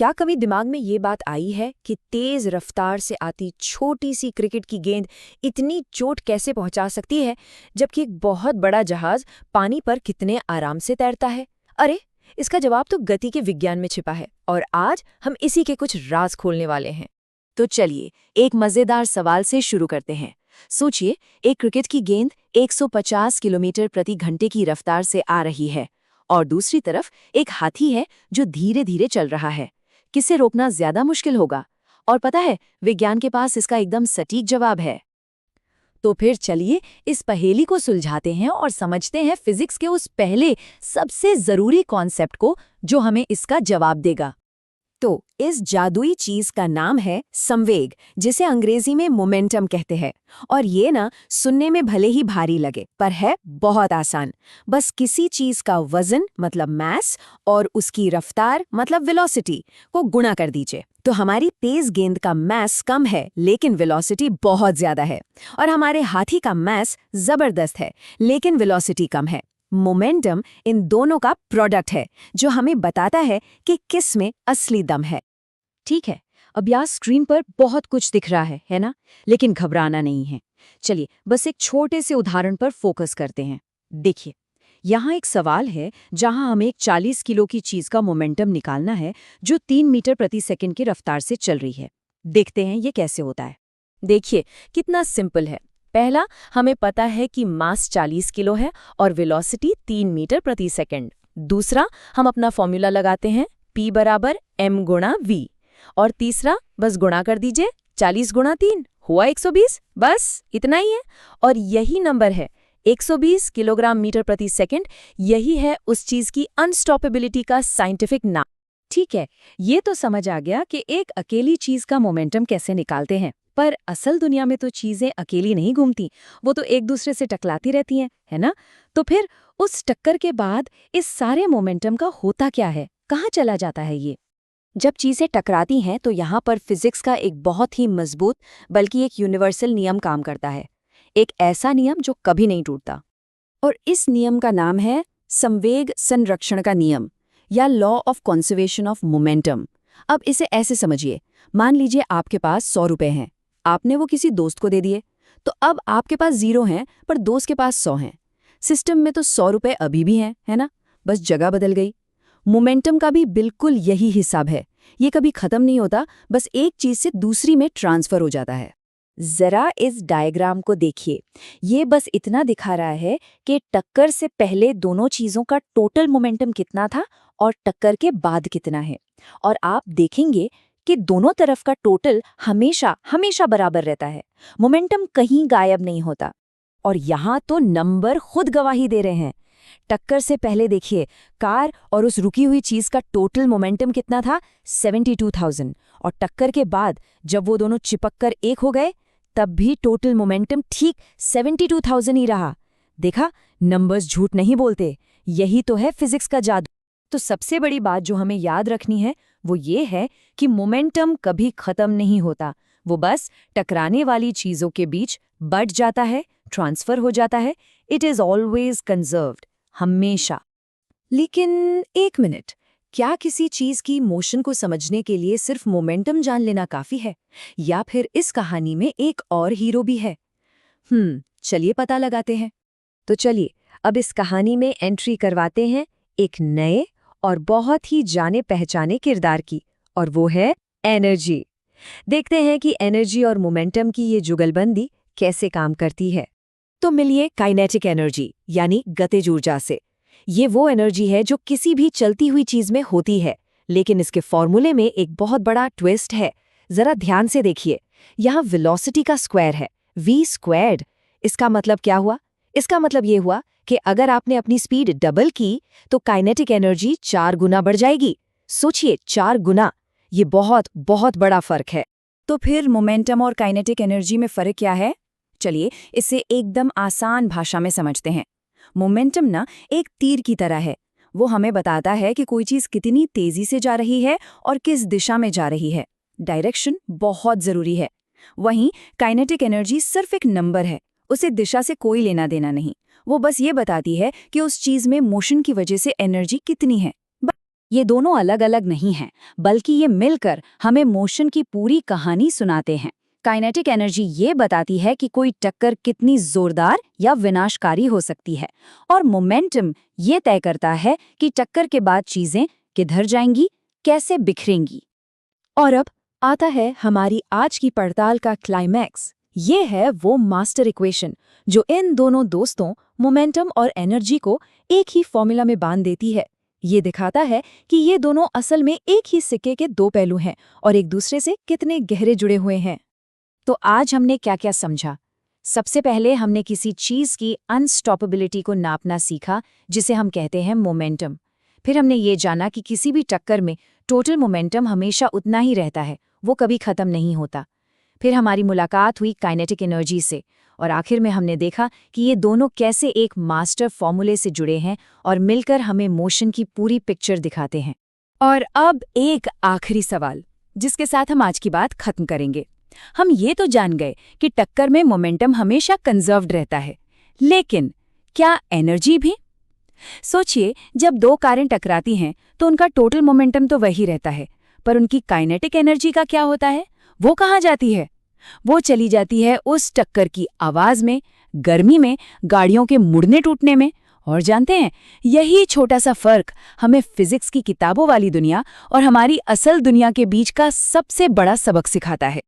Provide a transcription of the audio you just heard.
क्या कभी दिमाग में ये बात आई है कि तेज रफ्तार से आती छोटी सी क्रिकेट की गेंद इतनी चोट कैसे पहुंचा सकती है, जबकि एक बहुत बड़ा जहाज पानी पर कितने आराम से तैरता है? अरे, इसका जवाब तो गति के विज्ञान में छिपा है और आज हम इसी के कुछ राज खोलने वाले हैं। तो चलिए एक मजेदार सवाल से शुरू करते हैं। सोचिए, एक क्रिकेट की गेंद 150 किलोमीटर प्रति घंटे की रफ्तार से आ रही है और दूसरी तरफ एक हाथी है जो धीरे धीरे चल रहा है। किसे रोकना ज्यादा मुश्किल होगा? और पता है, विज्ञान के पास इसका एकदम सटीक जवाब है। तो फिर चलिए इस पहेली को सुलझाते हैं और समझते हैं फिजिक्स के उस पहले सबसे जरूरी कॉन्सेप्ट को जो हमें इसका जवाब देगा। तो इस जादुई चीज का नाम है संवेग, जिसे अंग्रेजी में मोमेंटम कहते हैं। और ये ना सुनने में भले ही भारी लगे, पर है बहुत आसान। बस किसी चीज का वजन मतलब मास और उसकी रफ्तार मतलब वेलोसिटी को गुणा कर दीजिए। तो हमारी तेज गेंद का मास कम है लेकिन वेलोसिटी बहुत ज्यादा है, और हमारे हाथी का मास जबरदस्त है लेकिन वेलोसिटी कम है। मोमेंटम इन दोनों का प्रोडक्ट है जो हमें बताता है कि किस में असली दम है। ठीक है, अब यहाँ स्क्रीन पर बहुत कुछ दिख रहा है ना? लेकिन घबराना नहीं है। चलिए बस एक छोटे से उदाहरण पर फोकस करते हैं। देखिए, यहाँ एक सवाल है जहाँ हमें एक 40 किलो की चीज का मोमेंटम निकालना है जो 3 मीटर प्रति सेकंड की रफ्तार से चल रही है। देखते हैं ये कैसे होता है। देखिए कितना सिंपल है। पहला, हमें पता है कि मास 40 किलो है और वेलोसिटी 3 मीटर प्रति सेकंड। दूसरा, हम अपना फॉर्मूला लगाते हैं P बराबर m गुणा v। और तीसरा, बस गुणा कर दीजिए, 40 गुणा 3 हुआ 120। बस इतना ही है। और यही नंबर है 120 किलोग्राम मीटर प्रति सेकंड। यही है उस चीज की अनस्टॉपेबिलिटी का साइंटिफिक नाम। ठीक है, ये तो समझ आ गया कि एक अकेली चीज का मोमेंटम कैसे निकालते हैं। पर असल दुनिया में तो चीजें अकेली नहीं घूमती, वो तो एक दूसरे से टकराती रहती हैं, है ना? तो फिर उस टक्कर के बाद इस सारे मोमेंटम का होता क्या है? कहाँ चला जाता है ये? जब चीजें टकराती हैं तो यहाँ पर फिजिक्स का एक बहुत ही मजबूत बल्कि एक यूनिवर्सल नियम काम करता है। एक ऐसा नियम जो कभी नहीं टूटता। और इस नियम का नाम है संवेग संरक्षण का नियम, या law of conservation of momentum. अब इसे ऐसे समझिए, मान लीजिए आपके पास 100 रुपए हैं। आपने वो किसी दोस्त को दे दिए, तो अब आपके पास 0 हैं पर दोस्त के पास 100 हैं। सिस्टम में तो 100 रुपए अभी भी हैं, है ना? बस जगह बदल गई। मोमेंटम का भी बिल्कुल यही हिसाब है। ये कभी खत्म नहीं होता, बस एक चीज से दूसरी में ट्रांसफर हो जाता है। जरा इस डायग्राम को देखिए। ये बस इतना दिखा रहा है कि टक्कर से पहले दोनों चीजों का टोटल मोमेंटम कितना था और टक्कर के बाद कितना है। और आप देखेंगे कि दोनों तरफ का टोटल हमेशा हमेशा बराबर रहता है। मोमेंटम कहीं गायब नहीं होता। और यहाँ तो नंबर खुद गवाही दे रहे हैं। टक्कर से पहले देखिए, कार और उस रुकी हुई चीज का टोटल मोमेंटम कितना था? 72,000। और टक्कर के बाद जब वो दोनों चिपक कर एक हो गए, तब भी टोटल मोमेंटम ठीक 72,000 ही रहा। देखा, नंबर्स झूठ नहीं बोलते। यही तो है फिजिक्स का जादू। तो सबसे बड़ी बात जो हमें याद रखनी है वो ये है कि मोमेंटम कभी खत्म नहीं होता। वो बस टकराने वाली चीजों के बीच बढ़ जाता है, ट्रांसफर हो जाता है। इट इज ऑलवेज कंजर्व्ड, हमेशा। लेकिन एक मिनट, क्या किसी चीज की मोशन को समझने के लिए सिर्फ मोमेंटम जान लेना काफी है, या फिर इस कहानी में एक और हीरो भी है? चलिए पता लगाते हैं। तो चलिए अब इस कहानी में एंट्री करवाते हैं एक नए और बहुत ही जाने पहचाने किरदार की, और वो है एनर्जी। देखते हैं कि एनर्जी और मोमेंटम की ये जुगलबंदी कैसे काम करती है। तो मिलिए काइनेटिक एनर्जी यानी गतिज ऊर्जा से। ये वो एनर्जी है जो किसी भी चलती हुई चीज में होती है, लेकिन इसके फॉर्मूले में एक बहुत बड़ा ट्विस्ट है। जरा ध्यान से देखिए, यहाँ वेलोसिटी का स्क्वायर है v²। इसका मतलब क्या हुआ? इसका मतलब ये हुआ कि अगर आपने अपनी स्पीड डबल की तो काइनेटिक एनर्जी 4 गुना बढ़ जाएगी। सोचिए, 4 गुना, ये बहुत बहुत बड़ा फर्क है। तो फिर मोमेंटम और काइनेटिक एनर्जी में फर्क क्या है? चलिए इसे एकदम आसान भाषा में समझते हैं। मोमेंटम ना एक तीर की तरह है। वो हमें बताता है कि कोई चीज कितनी तेजी से जा रही है और किस दिशा में जा रही है। डायरेक्शन बहुत जरूरी है। वहीं काइनेटिक एनर्जी सिर्फ एक नंबर है, उसे दिशा से कोई लेना देना नहीं। वो बस ये बताती है कि उस चीज में मोशन की वजह से एनर्जी कितनी है। ये दोनों अलग अलग नहीं हैं, बल्कि ये मिलकर हमें मोशन की पूरी कहानी सुनाते हैं। काइनेटिक एनर्जी ये बताती है कि कोई टक्कर कितनी जोरदार या विनाशकारी हो सकती है, और मोमेंटम ये तय करता है कि टक्कर के बाद चीजें किधर जाएंगी, कैसे बिखरेंगी। और अब आता है हमारी आज की पड़ताल का क्लाइमैक्स। ये है वो मास्टर इक्वेशन जो इन दोनों दोस्तों मोमेंटम और एनर्जी को एक ही फॉर्मूला में बांध देती है। ये दिखाता है कि ये दोनों असल में एक ही सिक्के के दो पहलू हैं और एक दूसरे से कितने गहरे जुड़े हुए हैं। तो आज हमने क्या क्या समझा? सबसे पहले हमने किसी चीज की अनस्टॉपेबिलिटी को नापना सीखा, जिसे हम कहते हैं मोमेंटम। फिर हमने ये जाना कि किसी भी टक्कर में टोटल मोमेंटम हमेशा उतना ही रहता है, वो कभी खत्म नहीं होता। फिर हमारी मुलाकात हुई काइनेटिक एनर्जी से, और आखिर में हमने देखा कि ये दोनों कैसे एक मास्टर फॉर्मूले से जुड़े हैं और मिलकर हमें मोशन की पूरी पिक्चर दिखाते हैं। और अब एक आखिरी सवाल, जिसके साथ हम आज की बात खत्म करेंगे। हम ये तो जान गए कि टक्कर में मोमेंटम हमेशा कंजर्व्ड रहता है, लेकिन क्या एनर्जी भी? सोचिए, जब दो कारें टकराती हैं तो उनका टोटल मोमेंटम तो वही रहता है, पर उनकी काइनेटिक एनर्जी का क्या होता है? वो कहाँ जाती है? वो चली जाती है उस टक्कर की आवाज में, गर्मी में, गाड़ियों के मुड़ने टूटने में। और जानते हैं, यही छोटा सा फर्क हमें फिजिक्स की किताबों वाली दुनिया और हमारी असल दुनिया के बीच का सबसे बड़ा सबक सिखाता है।